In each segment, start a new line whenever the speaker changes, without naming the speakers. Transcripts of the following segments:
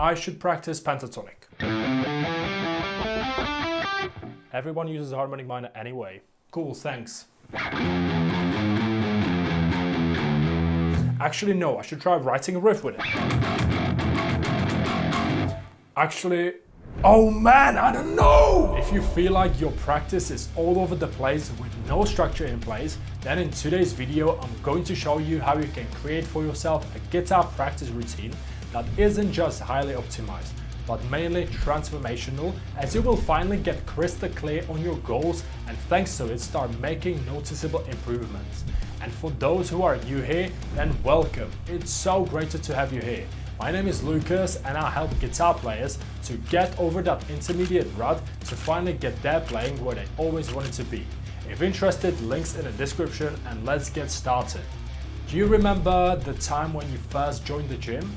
I should practice pentatonic. Everyone uses harmonic minor anyway. Cool, thanks. Actually, no, I should try writing a riff with it. Actually, oh man, I don't know! If you feel like your practice is all over the place with no structure in place, then in today's video I'm going to show you how you can create for yourself a guitar practice routine that isn't just highly optimized, but mainly transformational, as you will finally get crystal clear on your goals and thanks to it start making noticeable improvements. And for those who are new here, then welcome. It's so great to have you here. My name is Lukas and I help guitar players to get over that intermediate rut to finally get their playing where they always wanted to be. If interested, links in the description and let's get started. Do you remember the time when you first joined the gym?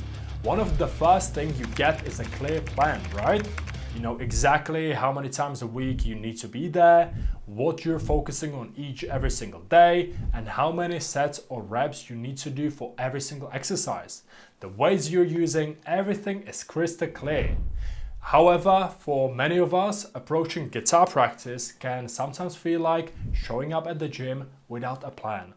One of the first things you get is a clear plan, right? You know exactly how many times a week you need to be there, what you're focusing on every single day, and how many sets or reps you need to do for every single exercise. The weights you're using, everything is crystal clear. However, for many of us, approaching guitar practice can sometimes feel like showing up at the gym without a plan.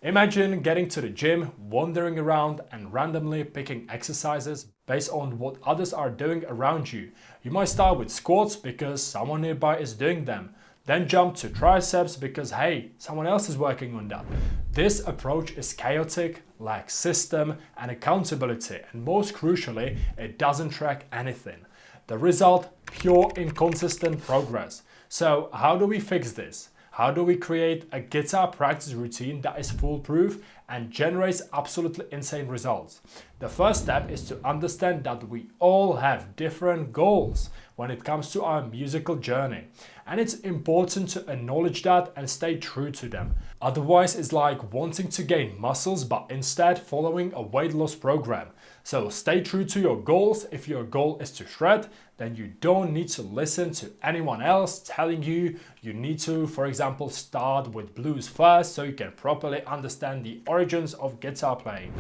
Imagine getting to the gym, wandering around and randomly picking exercises based on what others are doing around you. You might start with squats because someone nearby is doing them, then jump to triceps because hey, someone else is working on that. This approach is chaotic, lacks system and accountability, and most crucially, it doesn't track anything. The result, pure inconsistent progress. So how do we fix this? How do we create a guitar practice routine that is foolproof and generates absolutely insane results? The first step is to understand that we all have different goals when it comes to our musical journey. And it's important to acknowledge that and stay true to them. Otherwise, it's like wanting to gain muscles but instead following a weight loss program. So stay true to your goals. If your goal is to shred, then you don't need to listen to anyone else telling you need to, for example, start with blues first so you can properly understand the origins of guitar playing.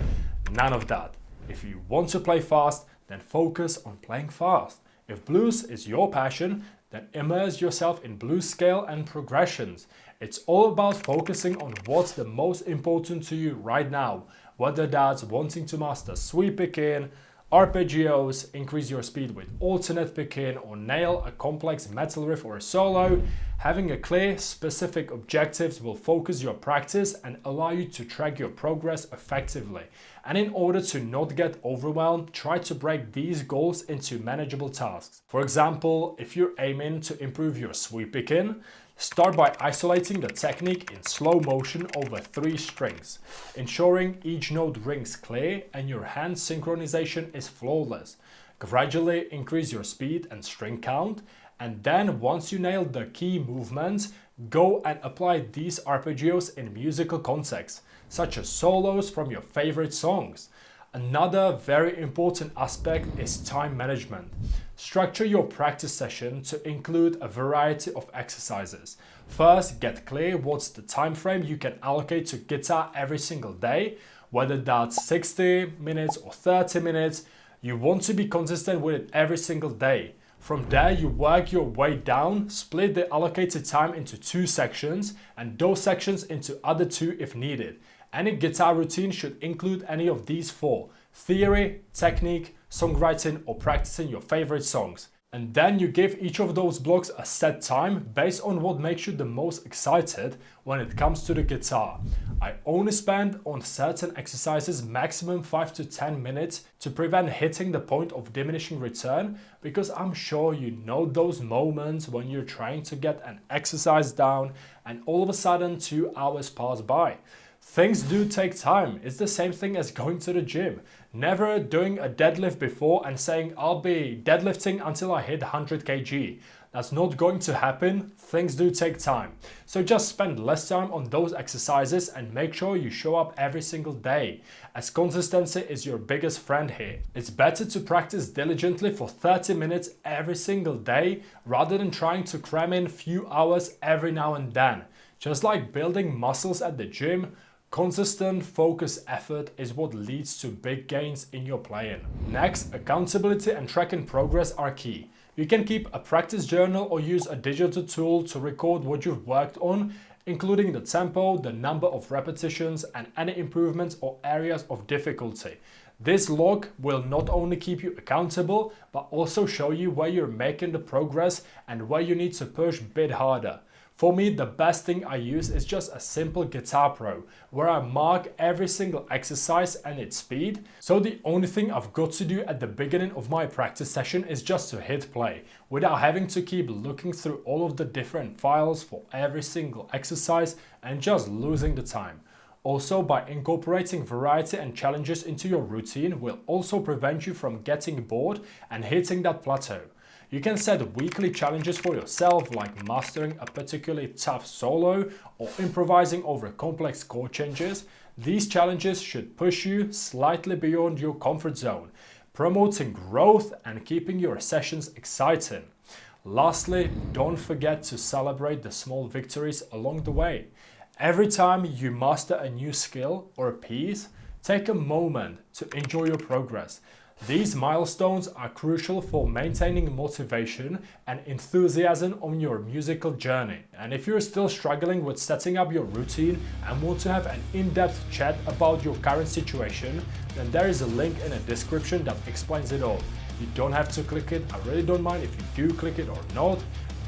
None of that. If you want to play fast, then focus on playing fast. If blues is your passion, then immerse yourself in blues scale and progressions. It's all about focusing on what's the most important to you right now, whether that's wanting to master sweep picking, arpeggios, increase your speed with alternate picking, or nail a complex metal riff or a solo. Having a clear, specific objectives will focus your practice and allow you to track your progress effectively. And in order to not get overwhelmed, try to break these goals into manageable tasks. For example, if you're aiming to improve your sweep picking, start by isolating the technique in slow motion over 3 strings, ensuring each note rings clear and your hand synchronization is flawless. Gradually increase your speed and string count, and then once you nail the key movements, go and apply these arpeggios in musical contexts, such as solos from your favorite songs. Another very important aspect is time management. Structure your practice session to include a variety of exercises. First, get clear what's the time frame you can allocate to guitar every single day, whether that's 60 minutes or 30 minutes. You want to be consistent with it every single day. From there, you work your way down, split the allocated time into 2 sections, and those sections into other 2 if needed. Any guitar routine should include any of these 4: theory, technique, songwriting, or practicing your favorite songs. And then you give each of those blocks a set time based on what makes you the most excited when it comes to the guitar. I only spend on certain exercises maximum 5 to 10 minutes to prevent hitting the point of diminishing return, because I'm sure you know those moments when you're trying to get an exercise down and all of a sudden 2 hours pass by. Things do take time. It's the same thing as going to the gym. Never doing a deadlift before and saying I'll be deadlifting until I hit 100 kg. That's not going to happen. Things do take time. So just spend less time on those exercises and make sure you show up every single day, as consistency is your biggest friend here. It's better to practice diligently for 30 minutes every single day rather than trying to cram in few hours every now and then. Just like building muscles at the gym, Consistent, focused effort is what leads to big gains in your playing. Next, accountability and tracking progress are key. You can keep a practice journal or use a digital tool to record what you've worked on, including the tempo, the number of repetitions, and any improvements or areas of difficulty. This log will not only keep you accountable, but also show you where you're making the progress and where you need to push a bit harder. For me, the best thing I use is just a simple Guitar Pro, where I mark every single exercise and its speed. So the only thing I've got to do at the beginning of my practice session is just to hit play, without having to keep looking through all of the different files for every single exercise and just losing the time. Also, by incorporating variety and challenges into your routine will also prevent you from getting bored and hitting that plateau. You can set weekly challenges for yourself, like mastering a particularly tough solo or improvising over complex chord changes. These challenges should push you slightly beyond your comfort zone, promoting growth and keeping your sessions exciting. Lastly, don't forget to celebrate the small victories along the way. Every time you master a new skill or a piece, take a moment to enjoy your progress. These milestones are crucial for maintaining motivation and enthusiasm on your musical journey. And if you're still struggling with setting up your routine and want to have an in-depth chat about your current situation, then there is a link in the description that explains it all. You don't have to click it. I really don't mind if you do click it or not.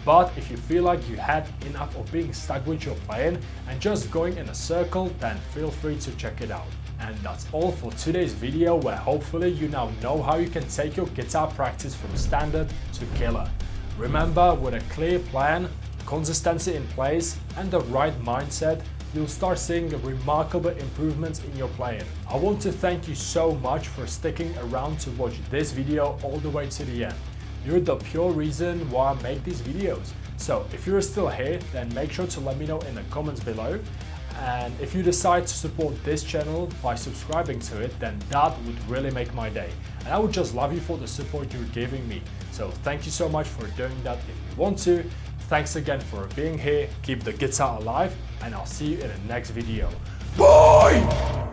But if you feel like you had enough of being stuck with your playing and just going in a circle, then feel free to check it out. And that's all for today's video, where hopefully you now know how you can take your guitar practice from standard to killer. Remember, with a clear plan, consistency in place, and the right mindset, you'll start seeing remarkable improvements in your playing. I want to thank you so much for sticking around to watch this video all the way to the end. You're the pure reason why I make these videos. So if you're still here, then make sure to let me know in the comments below. And if you decide to support this channel by subscribing to it, then that would really make my day. And I would just love you for the support you're giving me. So thank you so much for doing that if you want to. Thanks again for being here. Keep the guitar alive, and I'll see you in the next video. Bye!